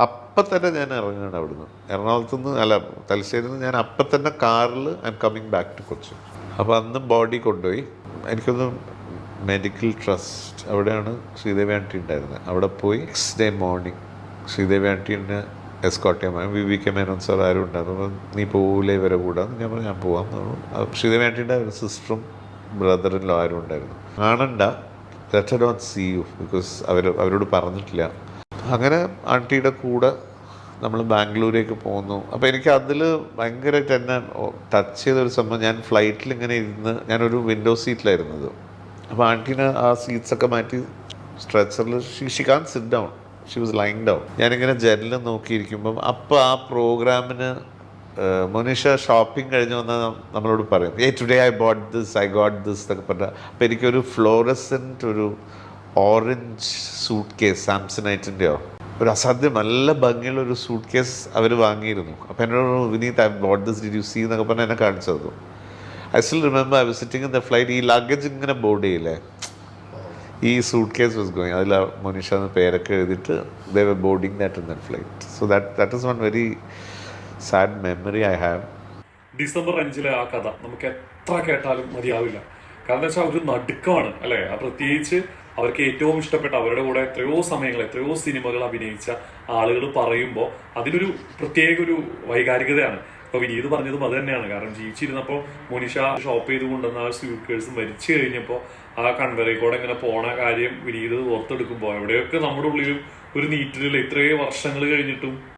അപ്പം തന്നെ ഞാൻ ഇറങ്ങുകയാണ് അവിടുന്ന്. എറണാകുളത്തു നിന്ന് അല്ല, തലശ്ശേരിയിൽ നിന്ന് ഞാൻ അപ്പം തന്നെ കാറിൽ I'm coming back to Kochi. അപ്പോൾ അന്ന് ബോഡി കൊണ്ടുപോയി. എനിക്കൊന്ന് മെഡിക്കൽ ട്രസ്റ്റ് അവിടെയാണ് ശ്രീദേവി ആൻറ്റി ഉണ്ടായിരുന്നത്. അവിടെ പോയി നെക്സ്റ്റ് ഡേ മോർണിംഗ് ശ്രീദേവി ആൻറ്റീനെ എസ്കോട്ട് ചെയ്യാൻ വി കെ മേനോൻ സാർ ആരും ഉണ്ടായിരുന്നു. അപ്പം നീ പോവില്ലേ ഇവരെ കൂടെ? ഞാൻ പറഞ്ഞു ഞാൻ പോവാം. ശ്രീദേവി ആൻറ്റീൻ്റെ സിസ്റ്ററും ബ്രദറിലോ ആരും ഉണ്ടായിരുന്നു. കാണണ്ട, let don't see you, because അവരോട് പറഞ്ഞിട്ടില്ല. അങ്ങനെ ആൻറ്റിയുടെ കൂടെ നമ്മൾ ബാംഗ്ലൂരേക്ക് പോകുന്നു. അപ്പോൾ എനിക്ക് അതിൽ ഭയങ്കരമായിട്ട് എന്നെ ടച്ച് ചെയ്തൊരു സംഭവം, ഞാൻ ഫ്ലൈറ്റിൽ ഇങ്ങനെ ഇരുന്ന്, ഞാനൊരു വിൻഡോ സീറ്റിലായിരുന്നത്. അപ്പോൾ ആൻറ്റീനെ ആ സീറ്റ്സൊക്കെ മാറ്റി സ്ട്രെച്ചറിൽ she can sit down, she was lying down. ഞാനിങ്ങനെ ജനലിൽ നോക്കിയിരിക്കുമ്പം അപ്പോൾ ആ പ്രോഗ്രാമിന് മോനിഷ ഷോപ്പിംഗ് കഴിഞ്ഞ് വന്നാൽ നമ്മളോട് പറയും today I bought this, I got this എന്നൊക്കെ പറഞ്ഞാൽ. അപ്പോൾ എനിക്കൊരു ഫ്ലോറസെൻറ്റ് ഒരു ഓറഞ്ച് സൂട്ട് കേസ് സാംസണൈറ്റിൻ്റെയോ ഒരു അസാധ്യം നല്ല ഭംഗിയുള്ള ഒരു സൂട്ട് കേസ് അവർ വാങ്ങിയിരുന്നു. അപ്പോൾ എന്നോട് Vineeth I bought this, did you see എന്നൊക്കെ പറഞ്ഞാൽ എന്നെ കാണിച്ചു തന്നു. I still remember I was sitting in the flight. ഈ ലഗേജ് ഇങ്ങനെ ബോർഡ് ചെയ്യില്ലേ, ഈ സൂട്ട് കേസ് വാസ് ഗോയിങ്, അതിൽ മോനിഷ എന്ന് പേരൊക്കെ എഴുതിയിട്ട് they were boarding that in that flight. So that is one very sad memory I have. December 5 ആ കഥ നമുക്ക് എത്ര കേട്ടാലും മതിയാവില്ല. കാരണം വെച്ചാൽ ഒരു നടുക്കമാണ് അല്ലെ. ആ പ്രത്യേകിച്ച് അവർക്ക് ഏറ്റവും ഇഷ്ടപ്പെട്ട അവരുടെ കൂടെ എത്രയോ സമയങ്ങൾ എത്രയോ സിനിമകൾ അഭിനയിച്ച ആളുകൾ പറയുമ്പോൾ അതിനൊരു പ്രത്യേക ഒരു വൈകാരികതയാണ്. ഇപ്പൊ വിനീത് പറഞ്ഞതും അത് തന്നെയാണ്. കാരണം ജീവിച്ചിരുന്നപ്പോൾ മോനിഷ ഷോപ്പ് ചെയ്ത് കൊണ്ടുവന്ന ആ സ്യൂട്ട് കേസ് മരിച്ചു കഴിഞ്ഞപ്പോൾ ആ കൺവെറയിൽക്കൂടെ ഇങ്ങനെ പോണ കാര്യം വിനീത് ഓർത്തെടുക്കുമ്പോൾ എവിടെയൊക്കെ നമ്മുടെ ഉള്ളിലും ഒരു നീറ്റിലുള്ള ഇത്രയും വർഷങ്ങൾ കഴിഞ്ഞിട്ടും